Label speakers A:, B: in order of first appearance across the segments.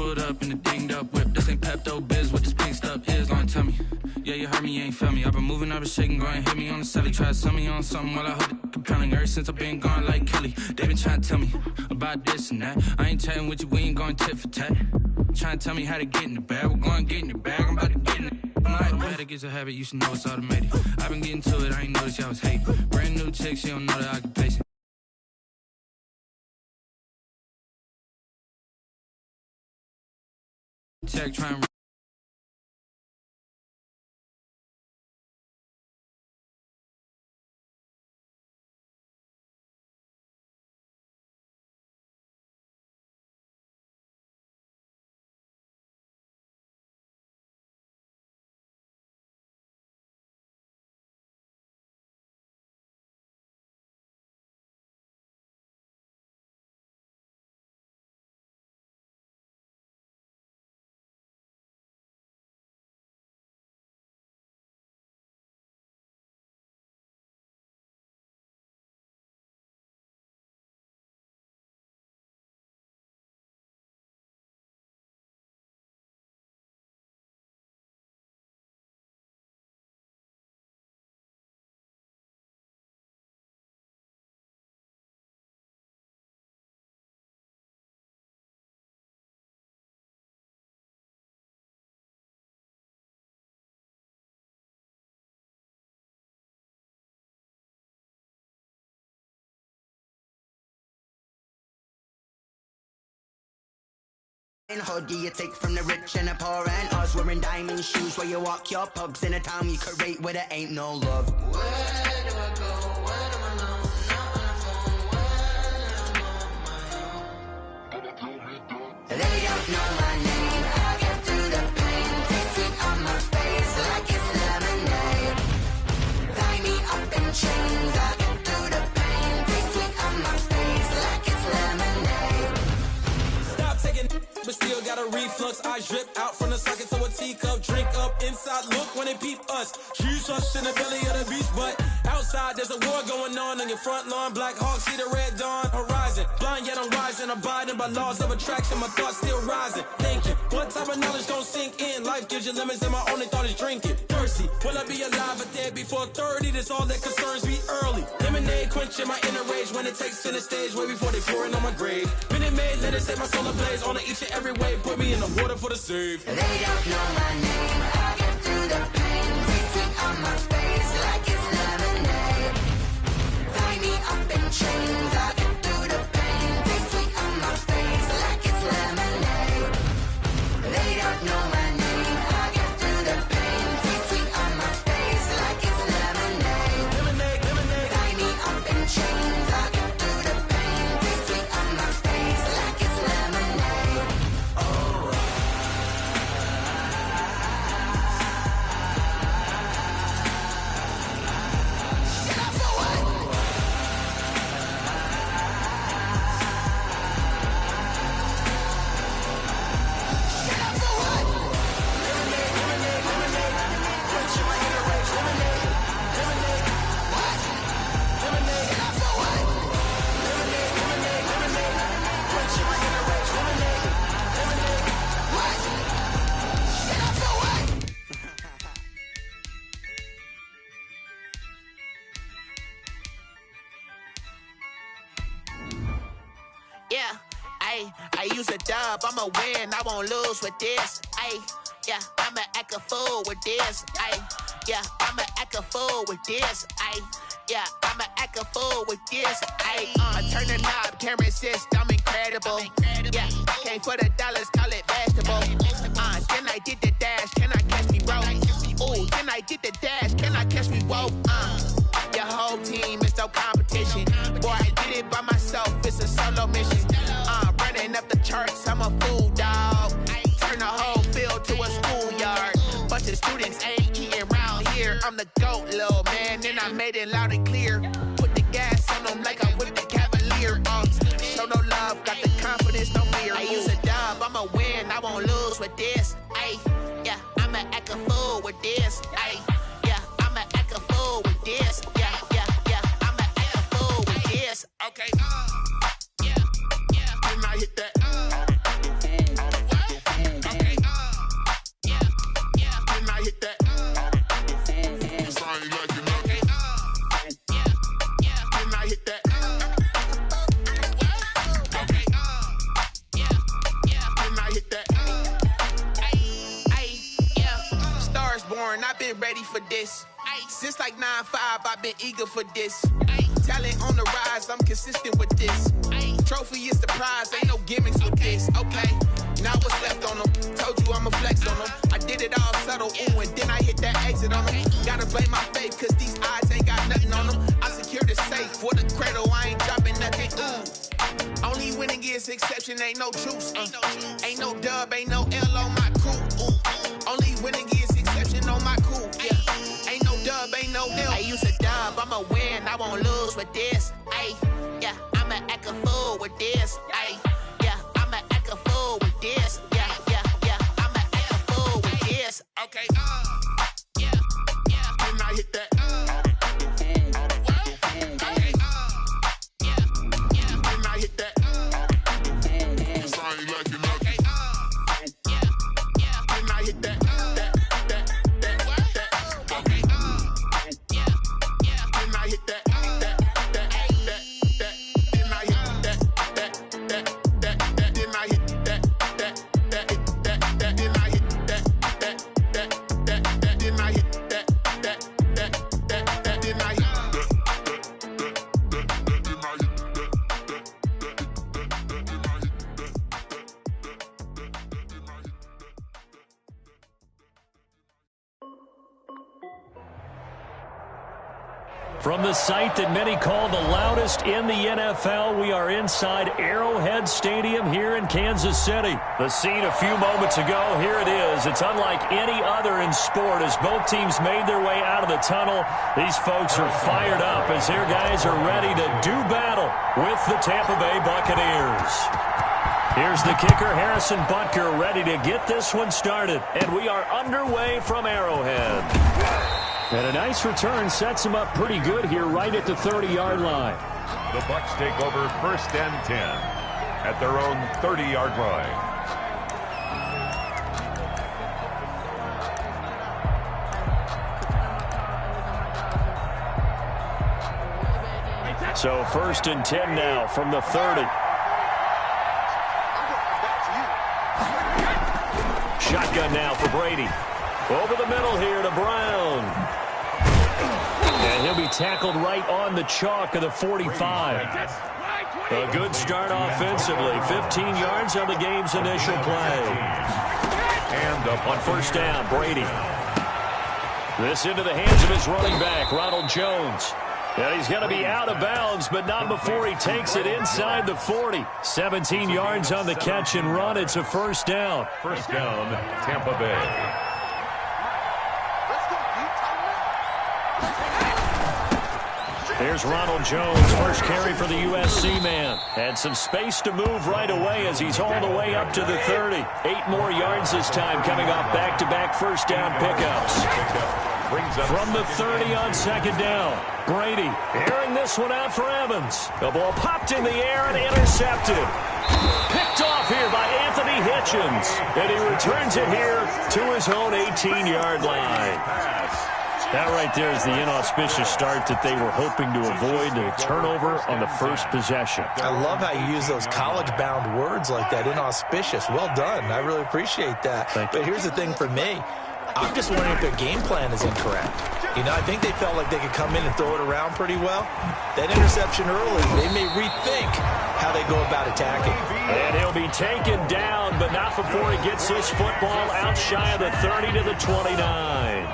A: pulled up in the dinged up whip. This ain't Pepto-Biz, what this pink stuff is. Long tell me, yeah, you heard me, you ain't felt me. I've been moving, I've been shaking, go and hit me on the celly. Try to sell me on something while I hold it compelling. Ever since I've been gone like Kelly, they been trying to tell me about this and that. I ain't chatting with you, we ain't going tit for tat. Trying to tell me how to get in the bag, we're going to get in the bag, I'm about to get in it. I'm automatic, it's a habit, you should know it's automated. I've been getting to it, I ain't noticed y'all was hating. Brand new chick, she don't know the occupation. Tech trying to
B: hoodie you take from the rich and the poor and us wearing diamond shoes where you walk your pugs in a town you could rate where there ain't no love. Where do I go? Where do I know? Not on the phone. Where am I on my own? They don't know my name. I get through the pain. Taste it on my face like it's lemonade. Tie me up in chains. I get through the pain. Taste it on my face like it's lemonade.
C: Stop taking, but still got a reflux. I drip out from the socket to a teacup. Drink up inside, look when they peep us. Choose us in the belly of the beast, but outside there's a war going on your front lawn. Black Hawk see the red dawn horizon. Blind yet I'm rising, abiding by laws of attraction. My thoughts still rising. Thinking, what type of knowledge gon' sink in? Life gives you lemons and my only thought is drinking. Thirsty, will I be alive or dead before 30? That's all that concerns me early. Lemonade quenching my inner rage when it takes center stage way before they pour it on my grave. Minute Maid, let it set my soul ablaze on each and every way. Put me in the water for the save.
B: They don't know my name. I get through the pain. Taste it on my face like it's lemonade. Tie me up in chains. I get through the pain. Taste it on my face like it's lemonade. They don't know my name. I get through the pain. Taste it on my face like it's lemonade.
C: Lemonade, lemonade.
B: Tie me up in chains. I get through the pain. Taste it on my face like it's lemonade.
D: Yeah, I use a dub, I'ma win, I won't lose with this. Yeah, I'ma act a fool with this. Yeah, I'ma act a fool with this. Yeah, I'ma act a fool with this. I turn the knob, can't resist, I'm incredible. Yeah, came for the dollars, call it vegetable. Then I did the dash, can I catch me, bro? Ooh, then I did the dash, can I catch me, whoa? Your whole team is no competition. Boy, I did it by myself, it's a solo mission. Running up the charts, I'm a fool, dog. Turn the whole field to a schoolyard. Bunch of students ain't eating round here. I'm the GOAT, little man, and I made it loud and clear. Put the gas on them like I'm with the Cavalier. Show no love, got the confidence, no fear. I use a dub, I'ma win, I won't lose with this. Yeah, I'ma act a fool with this. Yeah, I'ma act a fool with this. Yeah, I'ma act a fool with this. Okay. Yeah. Then I hit that. born, I've been ready for this. Since like 9-5, I've been eager for this. Talent on the rise, I'm consistent with this. Trophy is the prize, ain't no gimmicks with this. Okay, now what's left on them? Told you I'ma flex on them. I did it all subtle, ooh, and then I hit that exit on them. Gotta blame my faith, cause these eyes ain't got nothing on them. I secured the safe for the cradle, I ain't dropping nothing, ooh. Only winning is exception, ain't no truce. Ain't no dub, ain't no L on my crew. Ooh. Only winning is exception on my crew. Yeah. Ain't no dub, ain't no L. I use a dub, I'ma win, I won't lose with this. Ay, yeah, I'ma act a fool with this. Ay, yeah, I'ma act a fool with this. Yeah, I'ma act a fool with this. Okay, yeah, then I hit that.
E: From the site that many call the loudest in the NFL, we are inside Arrowhead Stadium here in Kansas City. The scene a few moments ago, here it is. It's unlike any other in sport as both teams made their way out of the tunnel. These folks are fired up as their guys are ready to do battle with the Tampa Bay Buccaneers. Here's the kicker, Harrison Butker, ready to get this one started. And we are underway from Arrowhead. And a nice return sets him up pretty good here right at the 30-yard line.
F: The Bucs take over 1st and 10 at their own 30-yard line.
E: So 1st and 10 now from the 30. Shotgun now for Brady. Over the middle here to Brown. And he'll be tackled right on the chalk of the 45. A good start offensively. 15 yards on the game's initial play. And up on 1st down, Brady. This into the hands of his running back, Ronald Jones. And he's going to be out of bounds, but not before he takes it inside the 40. 17 yards on the catch and run. It's a 1st down.
F: 1st down, Tampa Bay.
E: Here's Ronald Jones, first carry for the USC man. And some space to move right away as he's all the way up to the 30. 8 more yards this time coming off back-to-back 1st down pickups. From the 30 on 2nd down, Brady airing this one out for Evans. The ball popped in the air and intercepted. Picked off here by Anthony Hitchens. And he returns it here to his own 18-yard line. That right there is the inauspicious start that they were hoping to avoid, a turnover on the first possession.
G: I love how you use those college-bound words like that, inauspicious. Well done. I really appreciate that. But here's the thing for me. I'm just wondering if their game plan is incorrect. You know, I think they felt like they could come in and throw it around pretty well. That interception early, they may rethink how they go about attacking.
E: And he'll be taken down, but not before he gets this football out shy of the 30 to the 29.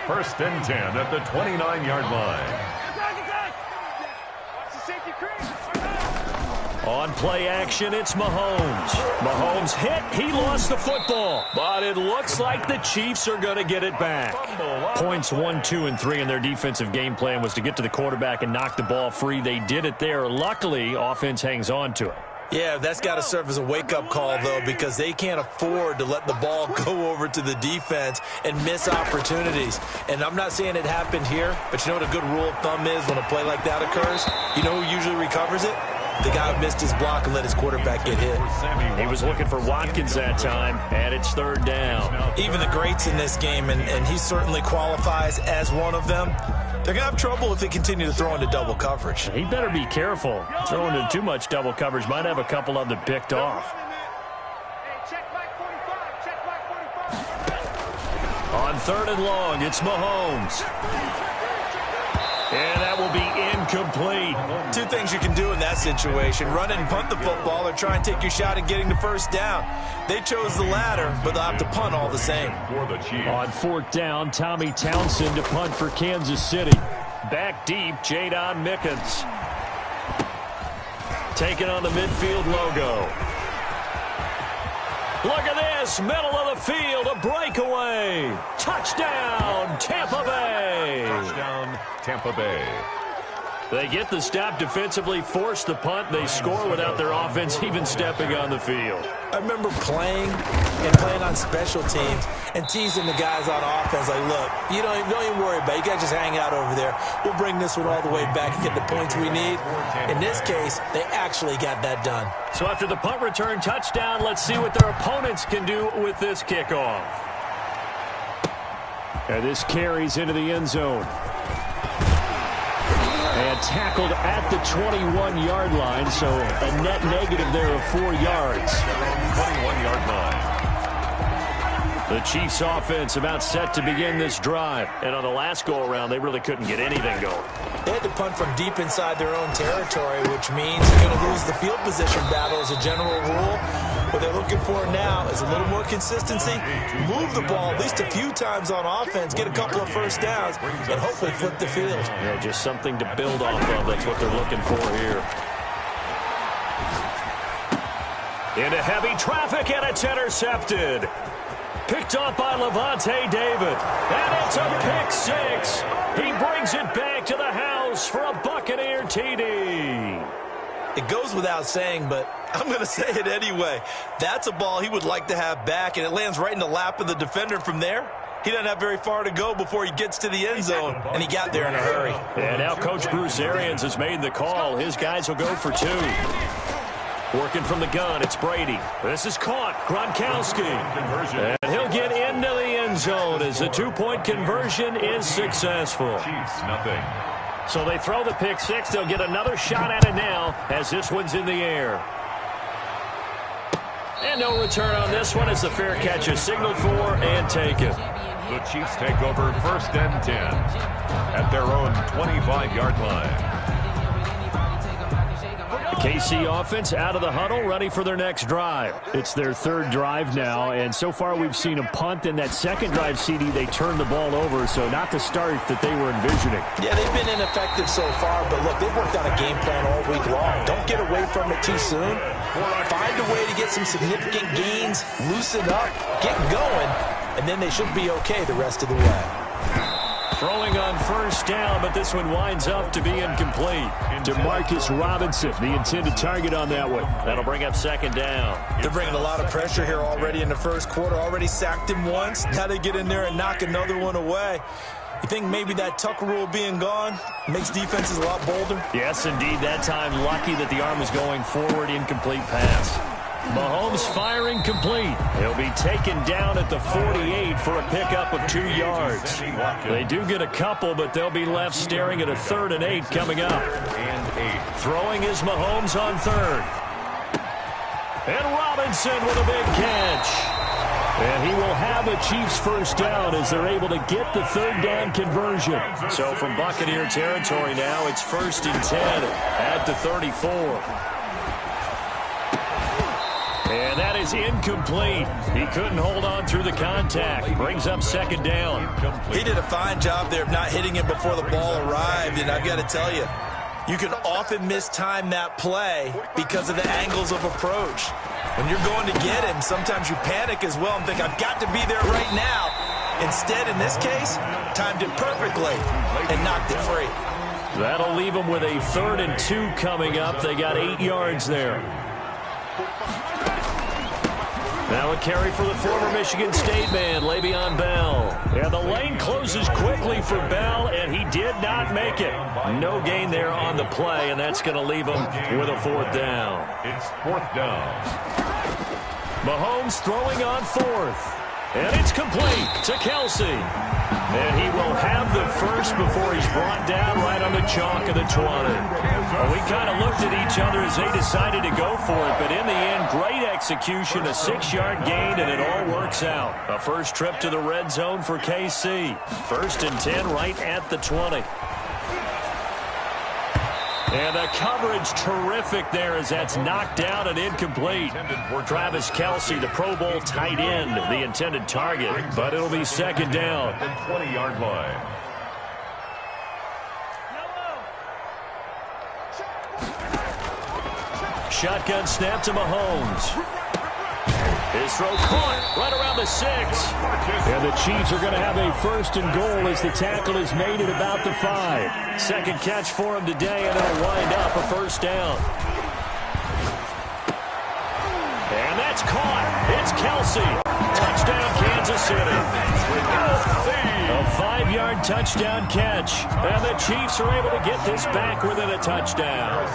F: 1st and 10 at the 29-yard line.
E: On play action, it's Mahomes. Mahomes hit. He lost the football. But it looks like the Chiefs are going to get it back. Points 1, 2, and 3 in their defensive game plan was to get to the quarterback and knock the ball free. They did it there. Luckily, offense hangs on to it.
G: Yeah, that's got to serve as a wake-up call, though, because they can't afford to let the ball go over to the defense and miss opportunities. And I'm not saying it happened here, but you know what a good rule of thumb is when a play like that occurs? You know who usually recovers it? The guy who missed his block and let his quarterback get hit.
E: He was looking for Watkins that time, and it's 3rd down.
G: Even the greats in this game, and he certainly qualifies as one of them, they're going to have trouble if they continue to throw into double coverage.
E: He better be careful. Throwing into too much double coverage might have a couple of them picked off. On 3rd and long, it's Mahomes. And that will be incomplete.
G: Two things you can do in that situation. Run and punt the football or try and take your shot at getting the first down. They chose the latter, but they'll have to punt all the same.
E: On 4th down, Tommy Townsend to punt for Kansas City. Back deep, Jadon Mickens. Taking on the midfield logo. Look at this, middle of the field, a breakaway. Touchdown, Tampa Bay.
F: Touchdown, Tampa Bay.
E: They get the stop defensively, force the punt. They score without their offense even stepping on the field.
G: I remember playing on special teams and teasing the guys on offense like, look, you don't even worry about it. You guys just hang out over there. We'll bring this one all the way back and get the points we need. In this case, they actually got that done.
E: So after the punt return touchdown, let's see what their opponents can do with this kickoff. And this carries into the end zone. And tackled at the 21-yard line, so a net negative there of 4 yards.
F: 21-yard line.
E: The Chiefs offense about set to begin this drive. And on the last go-around, they really couldn't get anything going.
G: They had to punt from deep inside their own territory, which means you're going to lose the field position battle as a general rule. What they're looking for now is a little more consistency, move the ball at least a few times on offense, get a couple of first downs, and hopefully flip the field.
E: Yeah, just something to build off of. That's what they're looking for here. Into heavy traffic, and it's intercepted. Picked off by Levante David. And it's a pick six. He brings it back to the house for a Buccaneer TD.
G: It goes without saying, but I'm going to say it anyway. That's a ball he would like to have back, and it lands right in the lap of the defender from there. He doesn't have very far to go before he gets to the end zone, and he got there in a hurry.
E: And now Coach Bruce Arians has made the call. His guys will go for 2. Working from the gun, it's Brady. This is caught. Gronkowski. And he'll get into the end zone as the 2-point conversion is successful.
F: Chiefs, nothing.
E: So they throw the pick six. They'll get another shot at it now as this one's in the air. And no return on this one as the fair catch is signaled for and taken.
F: The Chiefs take over 1st and 10 at their own 25-yard line.
E: KC offense out of the huddle, ready for their next drive. It's their 3rd drive now, and so far we've seen a punt. In that 2nd drive, CD, they turned the ball over, so not the start that they were envisioning.
G: Yeah, they've been ineffective so far, but look, they've worked on a game plan all week long. Don't get away from it too soon. Find a way to get some significant gains, loosen up, get going, and then they should be okay the rest of the way.
E: Throwing on 1st down, but this one winds up to be incomplete. DeMarcus Robinson, the intended target on that one. That'll bring up 2nd down.
G: They're bringing a lot of pressure here already in the 1st quarter. Already sacked him once. Now they get in there and knock another one away. You think maybe that Tucker rule being gone makes defenses a lot bolder?
E: Yes, indeed. That time, lucky that the arm was going forward. Incomplete pass. Mahomes firing complete. He'll be taken down at the 48 for a pickup of 2 yards. They do get a couple, but they'll be left staring at a 3rd and 8 coming up. Throwing is Mahomes on 3rd. And Robinson with a big catch. And he will have a Chiefs 1st down as they're able to get the 3rd down conversion. So from Buccaneer territory now, it's 1st and 10 at the 34. And that is incomplete. He couldn't hold on through the contact. Brings up 2nd down.
G: He did a fine job there of not hitting it before the ball arrived, and I've got to tell you, you can often mistime that play because of the angles of approach. When you're going to get him, sometimes you panic as well and think, I've got to be there right now. Instead, in this case, timed it perfectly and knocked it free.
E: That'll leave them with a 3rd and 2 coming up. They got 8 yards there. Now a carry for the former Michigan State man, Le'Veon Bell. And the lane closes quickly for Bell, and he did not make it. No gain there on the play, and that's going to leave him with a 4th down.
F: It's 4th down.
E: Mahomes throwing on 4th. And it's complete to Kelsey. And he will have the first before he's brought down right on the chalk of the 20. Well, we kind of looked at each other as they decided to go for it, but in the end, great execution, a 6-yard gain, and it all works out. A first trip to the red zone for KC. 1st and 10 right at the 20. And the coverage terrific there as that's knocked down and incomplete. Travis Kelsey, the Pro Bowl tight end, the intended target, but it'll be 2nd down.
F: 20-yard line.
E: Shotgun snap to Mahomes. His throw caught right around the 6. And the Chiefs are going to have a 1st and goal as the tackle is made at about the 5. Second catch for him today, and it'll wind up a 1st down. And that's caught. It's Kelsey. Touchdown, Kansas City. A 5-yard touchdown catch. And the Chiefs are able to get this back within a touchdown.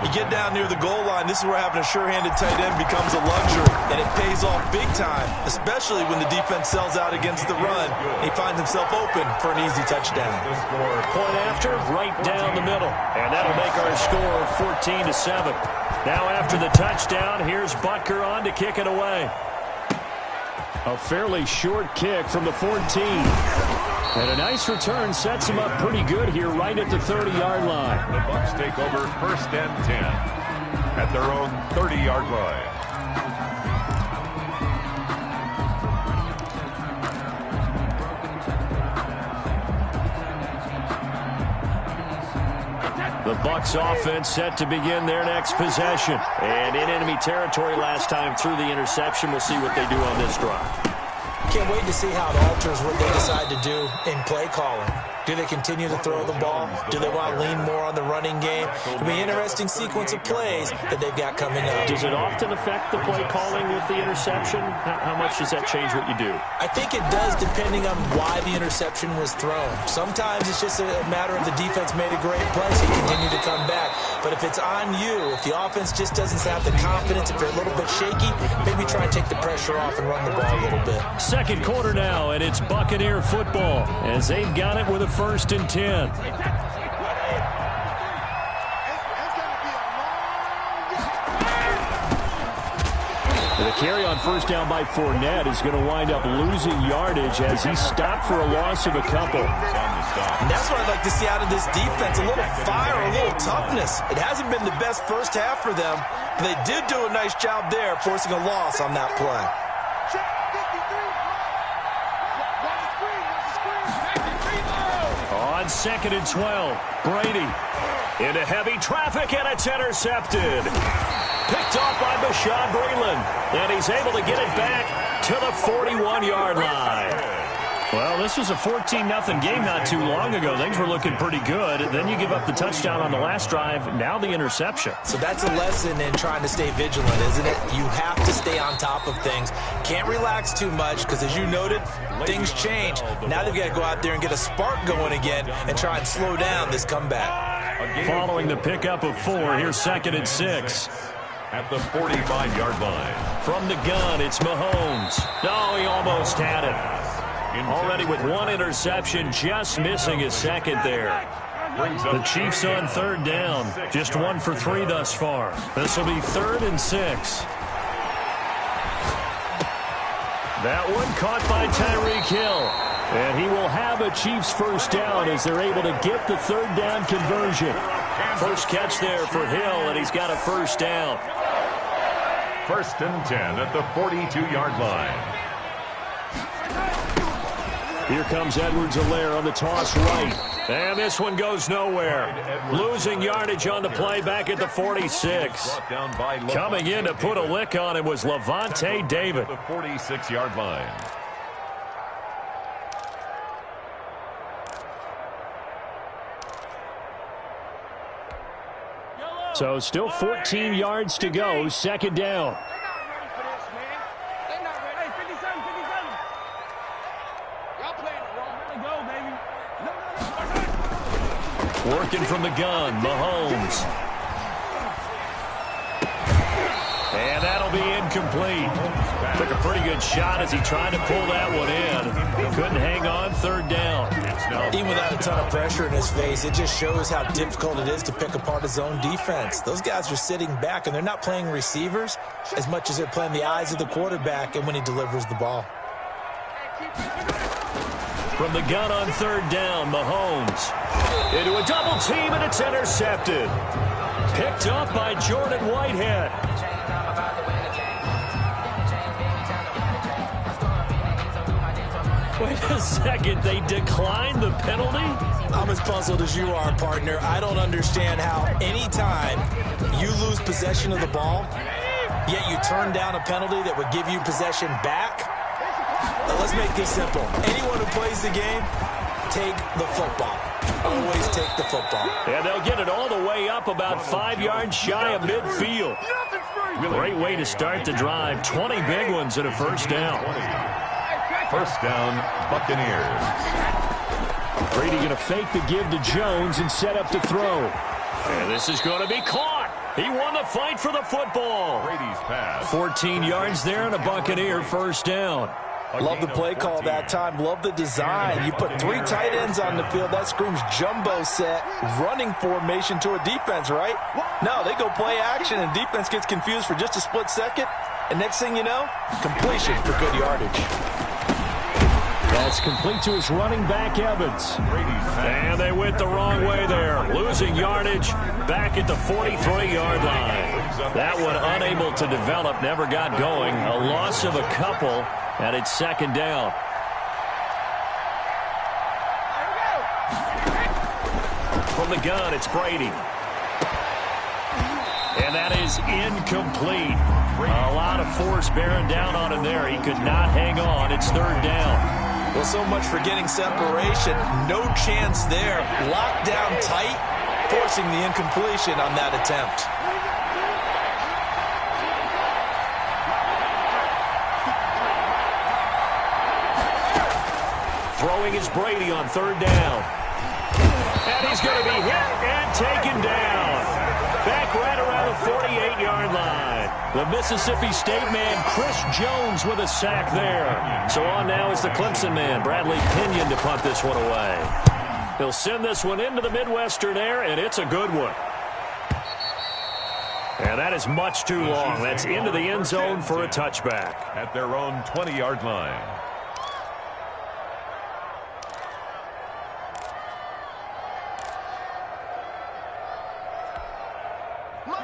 G: You get down near the goal line, this is where having a sure-handed tight end becomes a luxury, and it pays off big time, especially when the defense sells out against the run. He finds himself open for an easy touchdown.
E: Point after, right down the middle. And that'll make our score 14-7. Now after the touchdown, here's Butker on to kick it away. A fairly short kick from the 14. And a nice return sets him up pretty good here right at the 30-yard line.
F: The Bucs take over 1st and 10 at their own 30-yard line.
E: The Bucs offense set to begin their next possession. And in enemy territory last time through the interception. We'll see what they do on this drive.
G: Can't wait to see how it alters what they decide to do in play calling. Do they continue to throw the ball? Do they want to lean more on the running game? It'll be an interesting sequence of plays that they've got coming up.
E: Does it often affect the play calling with the interception? How much does that change what you do?
G: I think it does depending on why the interception was thrown. Sometimes it's just a matter of the defense made a great play, so you continue to come back. But if it's on you, if the offense just doesn't have the confidence, if they're a little bit shaky, maybe try and take the pressure off and run the ball a little bit.
E: Second quarter now, and it's Buccaneer football as they've got it with a 1st and 10. The carry on 1st down by Fournette is going to wind up losing yardage as he stopped for a loss of a couple.
G: And that's what I'd like to see out of this defense, a little fire, a little toughness. It hasn't been the best first half for them, but they did do a nice job there, forcing a loss on that play.
E: On 2nd and 12, Brady into heavy traffic, and it's intercepted. Picked off by Bashaud Breeland, and he's able to get it back to the 41-yard line. Well, this was a 14-0 game not too long ago. Things were looking pretty good. Then you give up the touchdown on the last drive. Now the interception.
G: So that's a lesson in trying to stay vigilant, isn't it? You have to stay on top of things. Can't relax too much because, as you noted, things change. Now they've got to go out there and get a spark going again and try and slow down this comeback.
E: Following the pickup of 4, here's 2nd and 6.
F: At the 45-yard line.
E: From the gun, it's Mahomes. No, he almost had it. Already with 1 interception, just missing his 2nd there. The Chiefs on 3rd down. Just 1 for 3 thus far. This will be 3rd and 6. That one caught by Tyreek Hill. And he will have a Chiefs 1st down as they're able to get the 3rd down conversion. First catch there for Hill, and he's got a 1st down.
F: 1st and 10 at the 42-yard line.
E: Here comes Edwards-Helaire on the toss right. And this one goes nowhere. Losing yardage on the play back at the 46. Coming in to put a lick on him was Levante David.
F: The 46-yard line.
E: So still 14 yards to go. 2nd down. Working from the gun, Mahomes. And that'll be incomplete. Took a pretty good shot as he tried to pull that one in. Couldn't hang on, third down.
G: Even without a ton of pressure in his face, it just shows how difficult it is to pick apart his own defense. Those guys are sitting back, and they're not playing receivers as much as they're playing the eyes of the quarterback and when he delivers the ball.
E: From the gun on third down, Mahomes. Into a double team, and it's intercepted. Picked up by Jordan Whitehead. Wait a second, they declined the penalty?
G: I'm as puzzled as you are, partner. I don't understand how any time you lose possession of the ball, yet you turn down a penalty that would give you possession back. Now, let's make this simple. Anyone who plays the game, take the football. Always take the football.
E: And they'll get it all the way up about 5 yards shy of midfield. Great way to start the drive. 20 big ones and a first down.
F: First down, Buccaneers.
E: Brady going to fake the give to Jones and set up to throw. And this is going to be caught. He won the fight for the football.
F: Brady's pass.
E: 14 yards there and a Buccaneer first down.
G: Love the play call that time. Love the design. You put 3 tight ends on the field. That screams jumbo set, running formation to a defense, right? No, they go play action, and defense gets confused for just a split second. And next thing you know, completion for good yardage.
E: That's complete to his running back, Evans. And they went the wrong way there. Losing yardage back at the 43-yard line. That one unable to develop, never got going. A loss of a couple. And it's second down. From the gun, it's Brady. And that is incomplete. A lot of force bearing down on him there. He could not hang on. It's third down.
G: Well, so much for getting separation. No chance there. Locked down tight, forcing the incompletion on that attempt.
E: Throwing is Brady on third down. And he's going to be hit and taken down. Back right around the 48-yard line. The Mississippi State man, Chris Jones, with a sack there. So on now is the Clemson man, Bradley Pinion, to punt this one away. He'll send this one into the Midwestern air, and it's a good one. And that is much too long. That's into the end zone for a touchback.
F: At their own 20-yard line.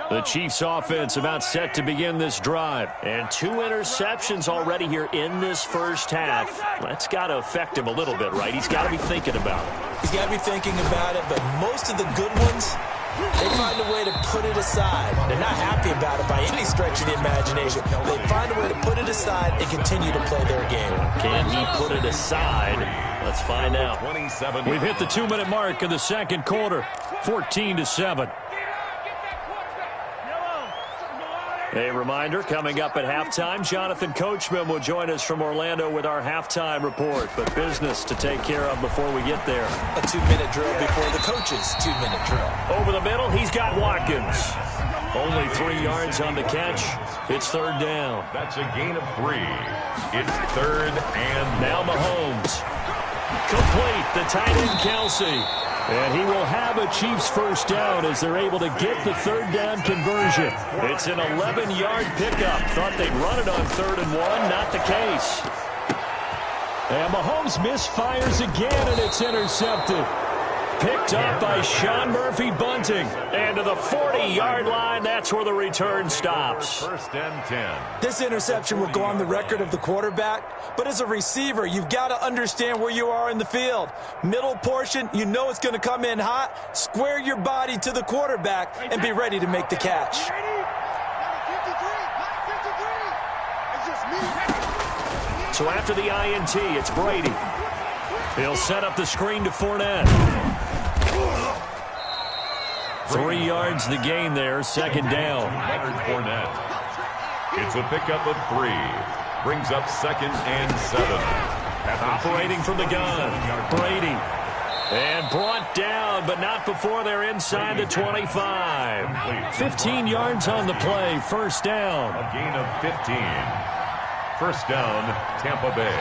E: The Chiefs offense about set to begin this drive. And 2 interceptions already here in this first half. That's got to affect him a little bit, right? He's got to be thinking about it.
G: He's got to be thinking about it, but most of the good ones, they find a way to put it aside. They're not happy about it by any stretch of the imagination. They find a way to put it aside and continue to play their game.
E: Can he put it aside? Let's find out. We've hit the 2-minute mark of the second quarter. 14-7. A reminder, coming up at halftime, Jonathan Coachman will join us from Orlando with our halftime report. But business to take care of before we get there.
G: A 2-minute drill before the coach's 2-minute drill.
E: Over the middle, he's got Watkins. Only 3 yards on the catch. It's third down.
F: That's a gain of 3. It's third and
E: now Mahomes. Complete, the tight end Kelsey. And he will have a Chiefs first down as they're able to get the third down conversion. It's an 11-yard pickup. Thought they'd run it on 3rd and 1. Not the case. And Mahomes misfires again, and it's intercepted. Picked up by Sean Murphy-Bunting. And to the 40-yard line, that's where the return stops.
F: First and 10.
G: This interception will go on the record of the quarterback, but as a receiver, you've got to understand where you are in the field. Middle portion, you know it's going to come in hot. Square your body to the quarterback and be ready to make the catch.
E: So after the INT, it's Brady. He'll set up the screen to Fournette. 3 yards the gain there, second down.
F: Leonard Fournette. It's a pickup of 3. Brings up 2nd and 7.
E: Operating from the gun, Brady. And brought down, but not before they're inside the 25. 15 yards on the play, first down.
F: A gain of 15. First down, Tampa Bay.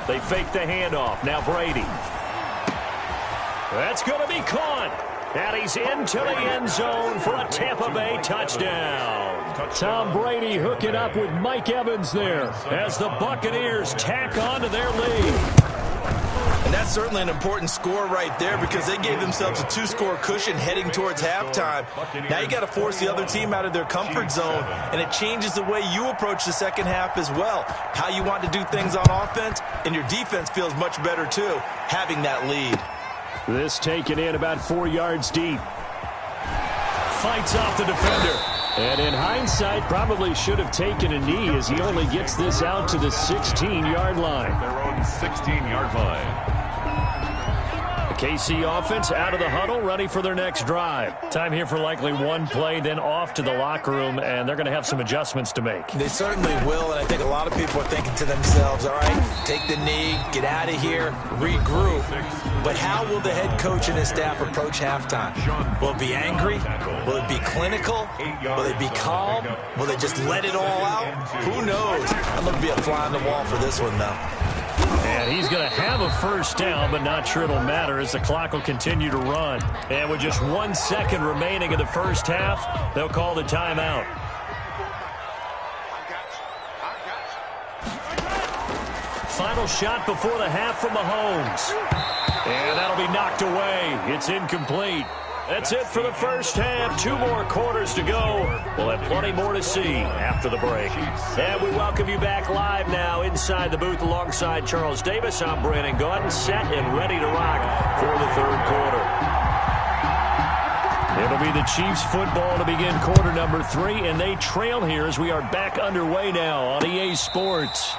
E: They fake the handoff. Now Brady. That's going to be caught. And he's into the end zone for a Tampa Bay touchdown. Tom Brady hooking up with Mike Evans there as the Buccaneers tack on to their lead.
G: And that's certainly an important score right there because they gave themselves a 2-score cushion heading towards halftime. Now you got to force the other team out of their comfort zone, and it changes the way you approach the second half as well. How you want to do things on offense, and your defense feels much better too, having that lead.
E: This taken in about 4 yards deep. Fights off the defender. And in hindsight, probably should have taken a knee as he only gets this out to the 16-yard line.
F: Their own 16-yard line.
E: The KC offense out of the huddle, ready for their next drive. Time here for likely one play, then off to the locker room, and they're going to have some adjustments to make.
G: They certainly will, and I think a lot of people are thinking to themselves, all right, take the knee, get out of here, regroup. But how will the head coach and his staff approach halftime? Will it be angry? Will it be clinical? Will it be calm? Will they just let it all out? Who knows? I'm going to be a fly on the wall for this one, though.
E: And he's going to have a first down, but not sure it'll matter as the clock will continue to run. And with just 1 second remaining in the first half, they'll call the timeout. Final shot before the half from Mahomes. And that'll be knocked away. It's incomplete. That's it for the first half. 2 more quarters to go. We'll have plenty more to see after the break. And we welcome you back live now inside the booth alongside Charles Davis. I'm Brandon Gordon, set and ready to rock for the third quarter. It'll be the Chiefs football to begin quarter number 3, and they trail here as we are back underway now on EA Sports.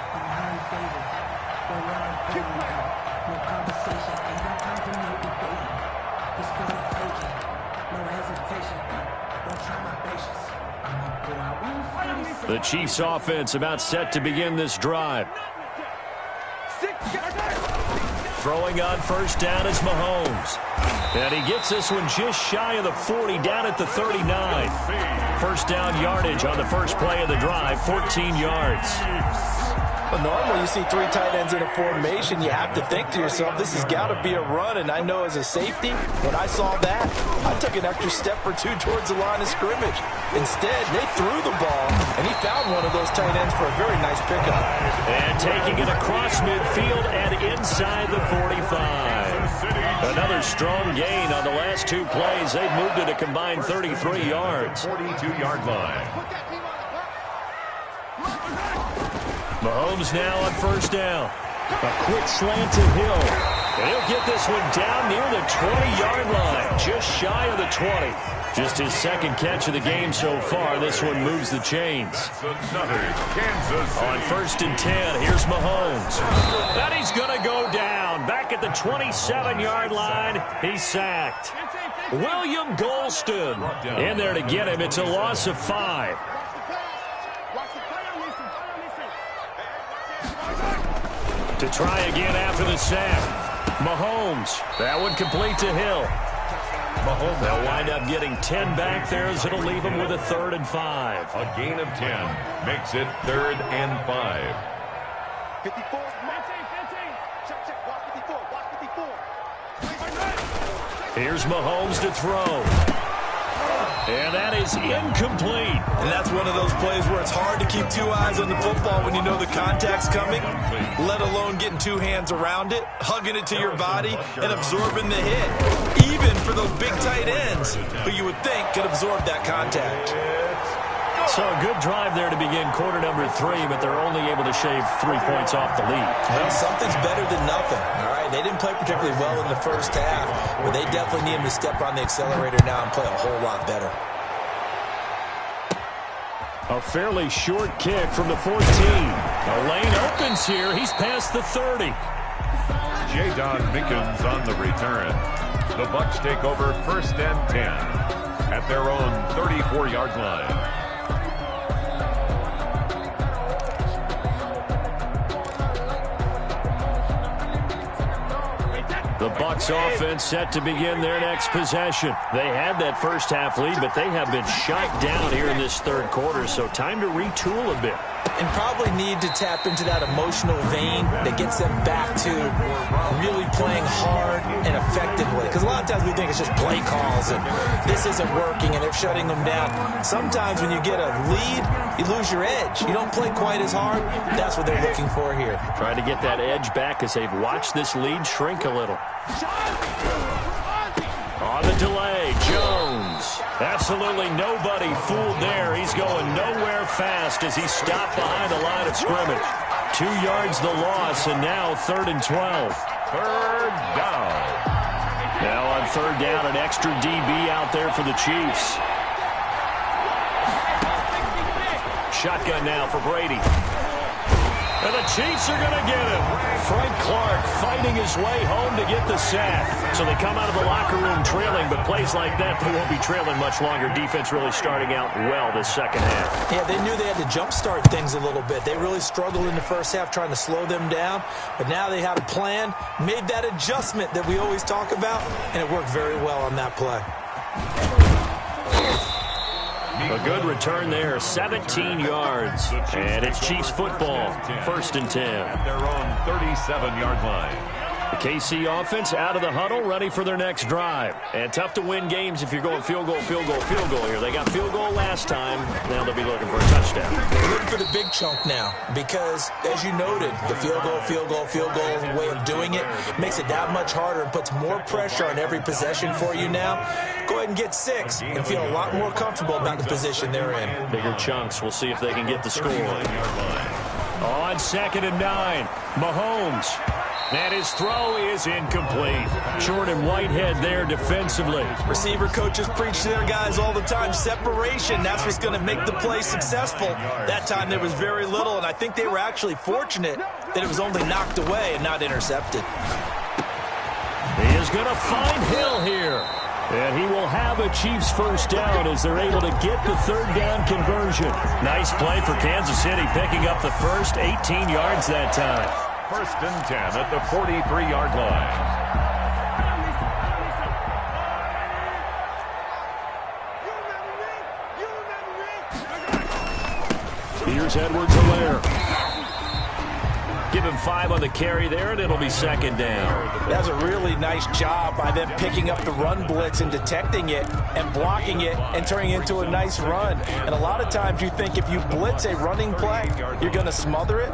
E: The Chiefs offense about set to begin this drive. Throwing on first down is Mahomes. And he gets this one just shy of the 40, down at the 39. First down yardage on the first play of the drive, 14 yards.
G: But normally you see 3 tight ends in a formation, you have to think to yourself, this has got to be a run. And I know as a safety, when I saw that, I took an extra step or 2 towards the line of scrimmage. Instead, they threw the ball, and he found one of those tight ends for a very nice pickup.
E: And taking it across midfield and inside the 45. Another strong gain on the last 2 plays. They've moved it a combined 33 yards.
F: 42-yard line.
E: Mahomes now on first down. A quick slant to Hill. And he'll get this one down near the 20-yard line, just shy of the 20. Just his second catch of the game so far. This one moves the chains. On first and 10, here's Mahomes. And he's going to go down. Back at the 27-yard line, he's sacked. William Golston in there to get him. It's a loss of 5. To try again after the sack. Mahomes. That one complete to Hill. Mahomes. They'll wind up getting 10 back there as it'll leave them with a 3rd and 5.
F: A gain of 10 makes it 3rd and 5.
H: 54, 15. Check, block 54, block 54.
E: Here's Mahomes to throw. And that is incomplete.
G: And that's one of those plays where it's hard to keep 2 eyes on the football when you know the contact's coming, let alone getting 2 hands around it, hugging it to your body, and absorbing the hit. Even for those big tight ends who you would think could absorb that contact.
E: So a good drive there to begin quarter number 3, but they're only able to shave 3 points off the lead.
G: Well, something's better than nothing, all right? They didn't play particularly well in the first half, but they definitely need him to step on the accelerator now and play a whole lot better.
E: A fairly short kick from the 14. The lane opens here. He's past the 30.
F: Jadon Mickens on the return. The Bucs take over 1st and 10 at their own 34-yard line.
E: The Bucs offense set to begin their next possession. They had that first half lead, but they have been shut down here in this third quarter, so time to retool a bit.
G: And probably need to tap into that emotional vein that gets them back to really playing hard and effectively. Because a lot of times we think it's just play calls and this isn't working and they're shutting them down. Sometimes when you get a lead, you lose your edge. You don't play quite as hard. That's what they're looking for here.
E: Trying to get that edge back as they've watched this lead shrink a little. On the delay, Jones. Absolutely nobody fooled there. He's going nowhere fast as he stopped behind the line of scrimmage. 2 yards the loss, and now 3rd and 12.
F: Third down.
E: Now on 3rd down, an extra DB out there for the Chiefs. Shotgun now for Brady. And the Chiefs are going to get him. Frank Clark fighting his way home to get the sack. So they come out of the locker room trailing, but plays like that, they won't be trailing much longer. Defense really starting out well this second half.
G: Yeah, they knew they had to jumpstart things a little bit. They really struggled in the first half trying to slow them down, but now they had a plan, made that adjustment that we always talk about, and it worked very well on that play.
E: A good return there, 17 yards. And it's Chiefs football, 1st and 10.
F: At their own 37-yard line.
E: The KC offense out of the huddle, ready for their next drive. And tough to win games if you're going field goal, field goal, field goal here. They got field goal last time. Now they'll be looking for a touchdown.
G: They're looking for the big chunk now because, as you noted, the field goal, field goal, field goal way of doing it makes it that much harder and puts more pressure on every possession for you now. Go ahead and get 6 and feel a lot more comfortable about the position they're in.
E: Bigger chunks. We'll see if they can get the score. On 2nd and 9, Mahomes. And his throw is incomplete. Jordan Whitehead there defensively.
G: Receiver coaches preach to their guys all the time. Separation, that's what's going to make the play successful. That time there was very little, and I think they were actually fortunate that it was only knocked away and not intercepted.
E: He is going to find Hill here. And he will have a Chiefs first down as they're able to get the 3rd down conversion. Nice play for Kansas City, picking up the first 18 yards that time.
F: 1st and 10 at the 43-yard line.
E: Here's Edwards-Helaire. Give him 5 on the carry there, and it'll be 2nd down.
G: That's a really nice job by them picking up the run blitz and detecting it and blocking it and turning it into a nice run. And a lot of times you think if you blitz a running play, you're going to smother it.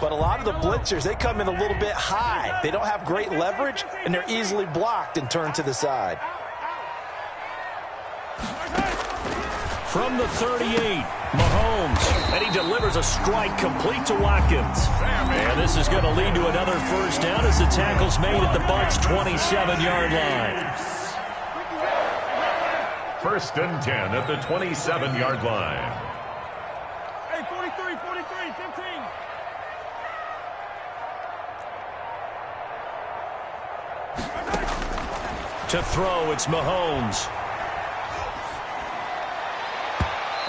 G: But a lot of the blitzers, they come in a little bit high. They don't have great leverage, and they're easily blocked and turned to the side.
E: From the 38, Mahomes, and he delivers a strike complete to Watkins. And this is going to lead to another first down as the tackle's made at the Bucs' 27-yard line.
F: 1st and 10 at the 27-yard line.
H: Hey, 43, 15.
E: To throw, it's Mahomes.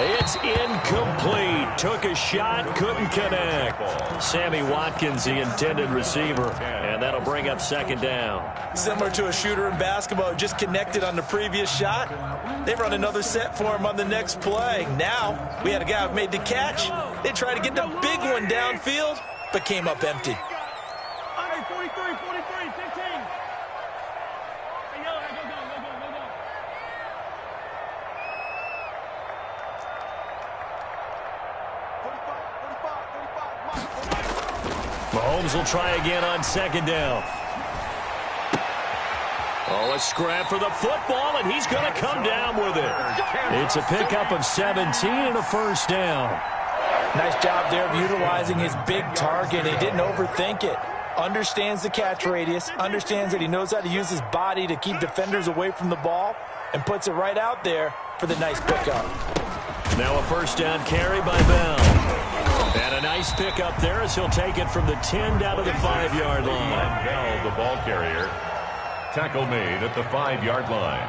E: It's incomplete. Took a shot, couldn't connect. Sammy Watkins, the intended receiver, and that'll bring up 2nd down.
G: Similar to a shooter in basketball, just connected on the previous shot. They run another set for him on the next play. Now, we had a guy who made the catch. They tried to get the big one downfield, but came up empty.
H: Hey, 43, 15. Hey, go.
E: Mahomes will try again on 2nd down. Oh, a scrap for the football, and he's going to come down with it. It's a pickup of 17 and a first down.
G: Nice job there of utilizing his big target. He didn't overthink it. Understands the catch radius, understands that he knows how to use his body to keep defenders away from the ball, and puts it right out there for the nice pickup.
E: Now a first down carry by Bell. And a nice pickup there as he'll take it from the 10 down to the 5-yard line.
F: Bell, the ball carrier. Tackle made at the 5-yard line.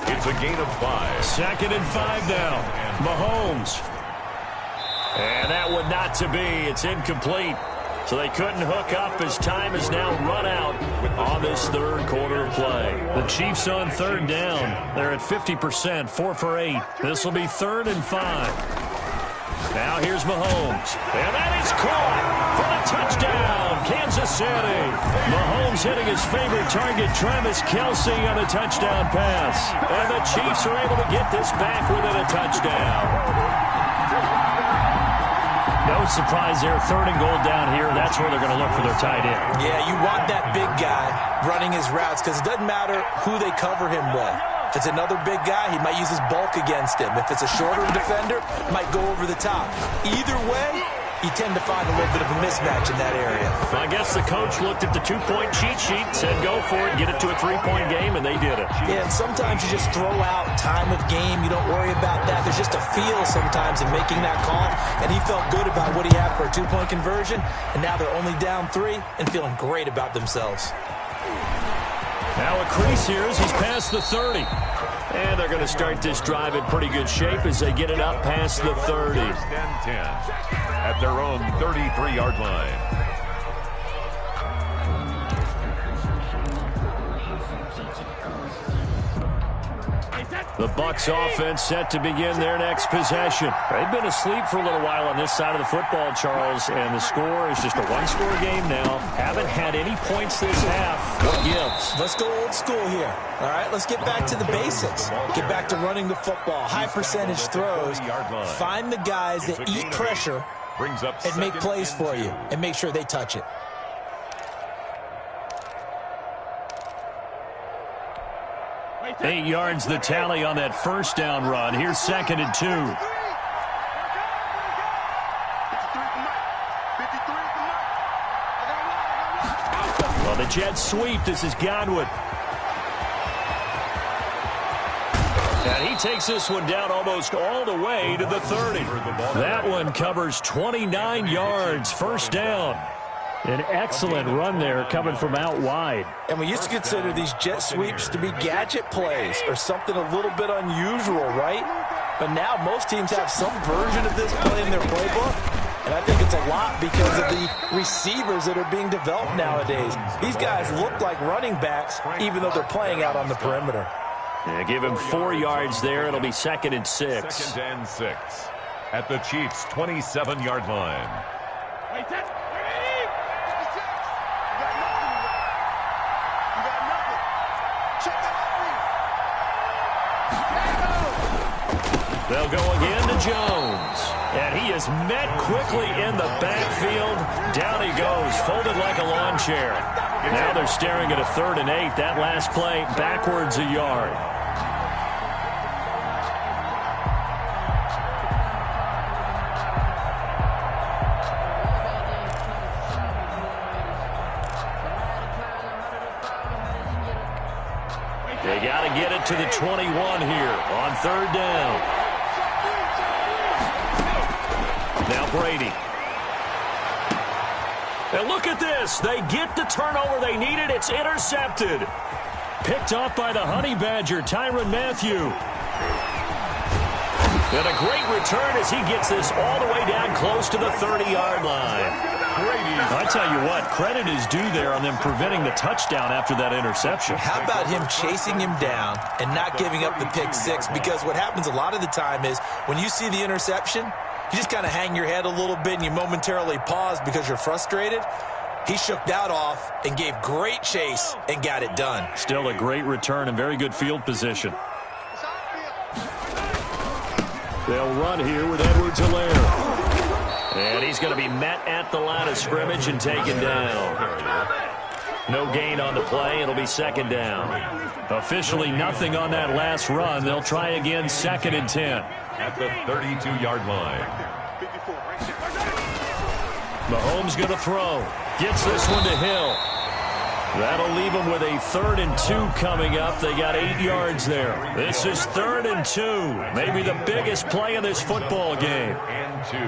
F: It's a gain of 5.
E: 2nd and 5 now. Mahomes. And that one not to be. It's incomplete. So they couldn't hook up as time is now run out on this third quarter of play. The Chiefs on third down. They're at 50%, 4 for 8. This will be 3rd and 5. Now here's Mahomes. And that is caught for the touchdown, Kansas City. Mahomes hitting his favorite target, Travis Kelce, on a touchdown pass. And the Chiefs are able to get this back within a touchdown. No surprise there, 3rd and goal down here. That's where they're going to look for their tight end.
G: Yeah, you want that big guy running his routes because it doesn't matter who they cover him with. If it's another big guy, he might use his bulk against him. If it's a shorter defender, might go over the top. Either way, you tend to find a little bit of a mismatch in that area.
E: I guess the coach looked at the 2-point cheat sheet, said go for it, get it to a 3-point game, and they did it.
G: Yeah, and sometimes you just throw out time of game. You don't worry about that. There's just a feel sometimes in making that call, and he felt good about what he had for a 2-point conversion, and now they're only down 3 and feeling great about themselves.
E: Now a crease here as he's past the 30. And they're going to start this drive in pretty good shape as they get it up past the 30.
F: 1st and 10 at their own 33-yard line.
E: The Bucs offense set to begin their next possession. They've been asleep for a little while on this side of the football, Charles, and the score is just a one-score game now. Haven't had any points this half. What gives?
G: Let's go old school here. All right, let's get back to the basics. Get back to running the football, high percentage throws. Find the guys that eat pressure and make plays for you, and make sure they touch it.
E: 8 yards the tally on that 1st down run. Here's 2nd and 2. Well, the Jets sweep. This is Godwin. And he takes this one down almost all the way to the 30. That one covers 29 yards. 1st down. An excellent run there coming from out wide.
G: And we used to consider these jet sweeps to be gadget plays or something a little bit unusual, right? But now most teams have some version of this play in their playbook. And I think it's a lot because of the receivers that are being developed nowadays. These guys look like running backs even though they're playing out on the perimeter.
E: Yeah, give him 4 yards there. It'll be 2nd and 6.
F: 2nd and 6 at the Chiefs' 27-yard line.
E: They'll go again to Jones. And he is met quickly in the backfield. Down he goes, folded like a lawn chair. Now they're staring at a 3rd and 8. That last play, backwards a yard. They got to get it to the 21 here on 3rd down. Now Brady. And look at this. They get the turnover they needed. It's intercepted. Picked off by the Honey Badger, Tyrann Mathieu. And a great return as he gets this all the way down close to the 30-yard line. I tell you what, credit is due there on them preventing the touchdown after that interception.
G: How about him chasing him down and not giving up the pick 6? Because what happens a lot of the time is when you see the interception, you just kind of hang your head a little bit and you momentarily pause because you're frustrated. He shook that off and gave great chase and got it done.
E: Still a great return and very good field position. They'll run here with Edwards-Helaire. And he's going to be met at the line of scrimmage and taken down. No gain on the play. It'll be 2nd down. Officially nothing on that last run. They'll try again 2nd and 10.
F: At the 32-yard line.
E: Mahomes going to throw. Gets this one to Hill. That'll leave them with a 3rd and 2 coming up. They got 8 yards there. This is 3rd and 2. Maybe the biggest play in this football game.
F: And 2.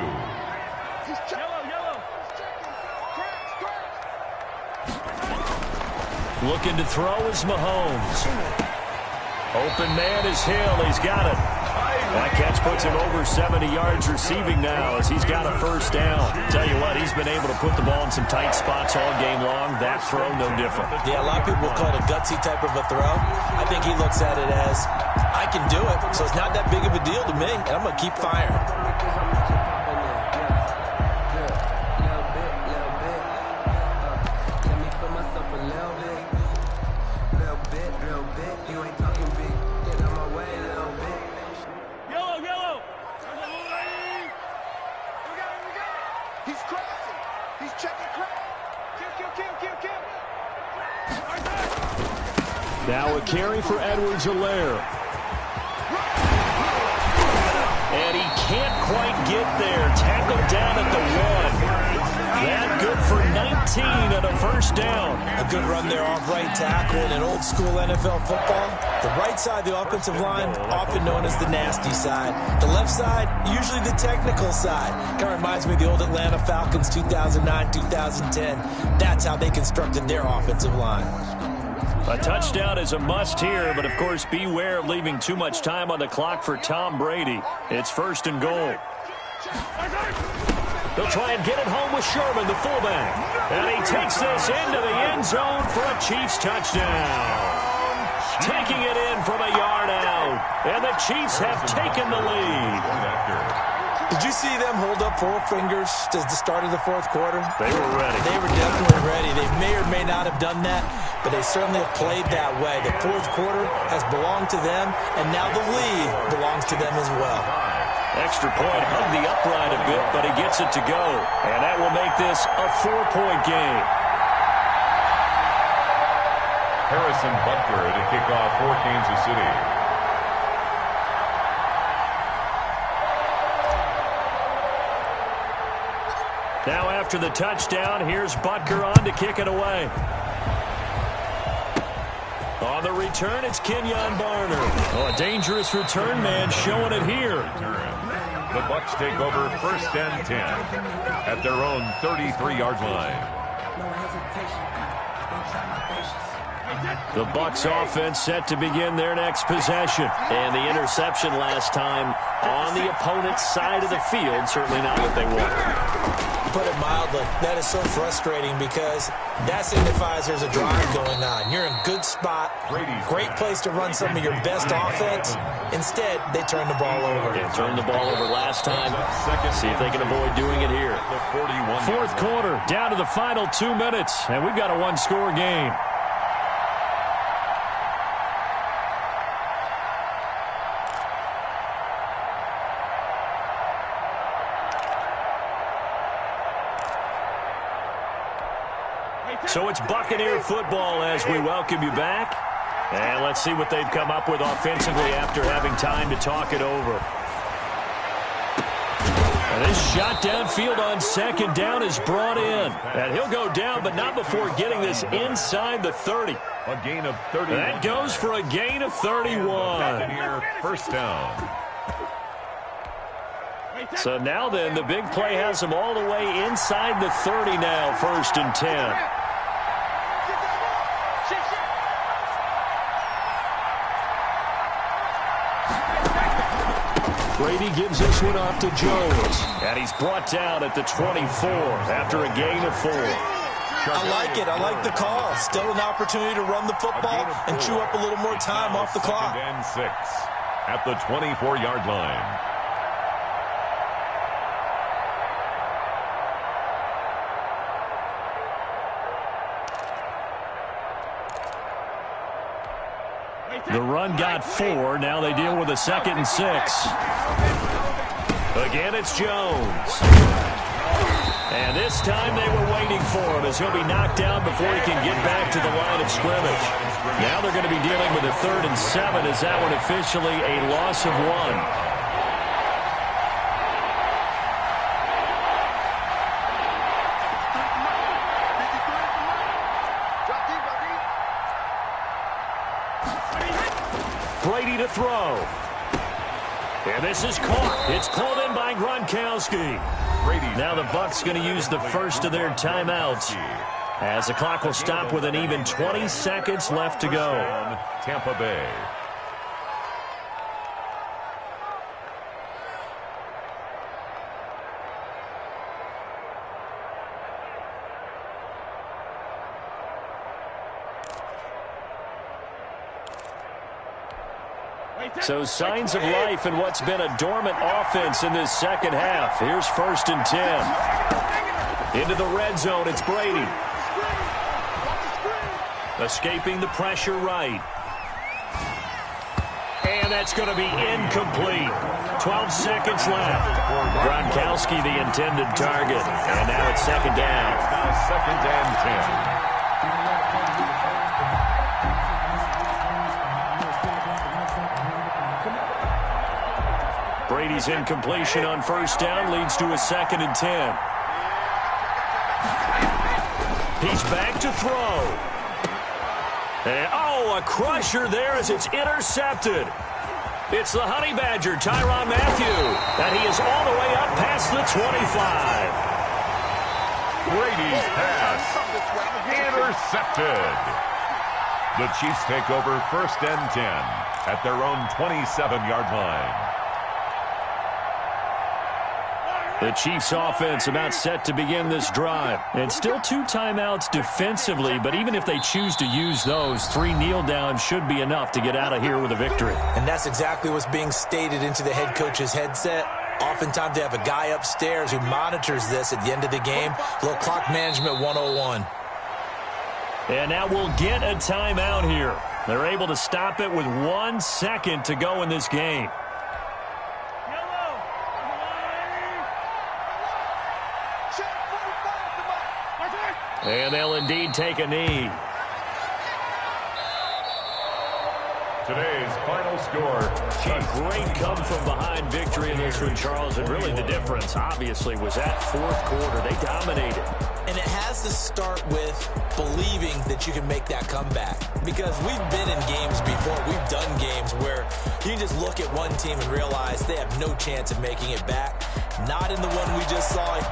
E: Looking to throw is Mahomes. Open man is Hill. He's got it. That catch puts him over 70 yards receiving now as he's got a first down. Tell you what, he's been able to put the ball in some tight spots all game long. That throw, no different.
G: Yeah, a lot of people will call it a gutsy type of a throw. I think he looks at it as, I can do it, so it's not that big of a deal to me, and I'm going to keep firing.
E: Now a carry for Edwards-Helaire. And he can't quite get there. Tackled down at the 1. That good for 19 and a first down.
G: A good run there off right tackle in an old school NFL football. The right side, the offensive line, often known as the nasty side. The left side, usually the technical side. Kind of reminds me of the old Atlanta Falcons 2009, 2010. That's how they constructed their offensive line.
E: A touchdown is a must here, but of course beware of leaving too much time on the clock for Tom Brady. It's 1st and goal. They'll try and get it home with Sherman, the fullback. And he takes this into the end zone for a Chiefs touchdown. Taking it in from a yard out. And the Chiefs have taken the lead.
G: Did you see them hold up 4 fingers at the start of the 4th quarter?
E: They were ready.
G: They were definitely ready. They may or may not have done that, but they certainly have played that way. The 4th quarter has belonged to them, and now the lead belongs to them as well.
E: Extra point, hung the upright a bit, but he gets it to go. And that will make this a 4-point game.
F: Harrison Butker to kick off for Kansas City.
E: Now after the touchdown, here's Butker on to kick it away. On the return, it's Kenyon Barner. Oh, a dangerous return man showing it here.
F: The Bucs take over 1st and 10 at their own 33-yard line.
E: The Bucs offense set to begin their next possession. And the interception last time on the opponent's side of the field, certainly not what they want.
G: Put it mildly, that is so frustrating because that signifies there's a drive going on. You're in a good spot, great place to run some of your best offense. Instead, they turn the ball over.
E: They turned the ball over last time. See if they can avoid doing it here. 4th quarter, down to the final 2 minutes, and we've got a 1-score game. So it's Buccaneer football as we welcome you back. And let's see what they've come up with offensively after having time to talk it over. And this shot downfield on 2nd down is brought in. And he'll go down, but not before getting this inside the 30.
F: A gain of 30.
E: That goes for a gain of 31.
F: Buccaneer first down.
E: So now then, the big play has them all the way inside the 30 now, 1st and 10. Brady gives this one off to Jones. And he's brought down at the 24 after a gain of 4.
G: I like it. I like the call. Still an opportunity to run the football and chew up a little more time off the clock.
F: 2nd and 6 at the 24-yard line.
E: The run got 4. Now they deal with a 2nd and 6. Again, it's Jones. And this time they were waiting for him as he'll be knocked down before he can get back to the line of scrimmage. Now they're going to be dealing with a 3rd and 7 as that one officially a loss of 1. Brady to throw. And this is caught. It's pulled in by Gronkowski. Now the Bucs going to use the first of their timeouts as the clock will stop with an even 20 seconds left to go.
F: Tampa Bay.
E: So signs of life in what's been a dormant offense in this second half. Here's 1st and 10. Into the red zone, it's Brady. Escaping the pressure right. And that's going to be incomplete. 12 seconds left. Gronkowski the intended target. And now it's 2nd down.
F: Now 2nd and 10.
E: Brady's incompletion on 1st down leads to a 2nd and 10. He's back to throw. And, a crusher there as it's intercepted. It's the Honey Badger, Tyrann Mathieu, and he is all the way up past the 25.
F: Brady's pass intercepted. The Chiefs take over 1st and 10 at their own 27-yard line.
E: The Chiefs offense about set to begin this drive. And still 2 timeouts defensively, but even if they choose to use those, 3 kneel downs should be enough to get out of here with a victory.
G: And that's exactly what's being stated into the head coach's headset. Oftentimes they have a guy upstairs who monitors this at the end of the game. A little clock management 101.
E: And now we'll get a timeout here. They're able to stop it with 1 second to go in this game. And they'll indeed take a knee.
F: Today's final score.
E: A great come-from-behind victory in this one, Charles. And really the difference, obviously, was that 4th quarter. They dominated.
G: And it has to start with believing that you can make that comeback. Because we've been in games before. We've done games where you can just look at one team and realize they have no chance of making it back. Not in the one we just saw.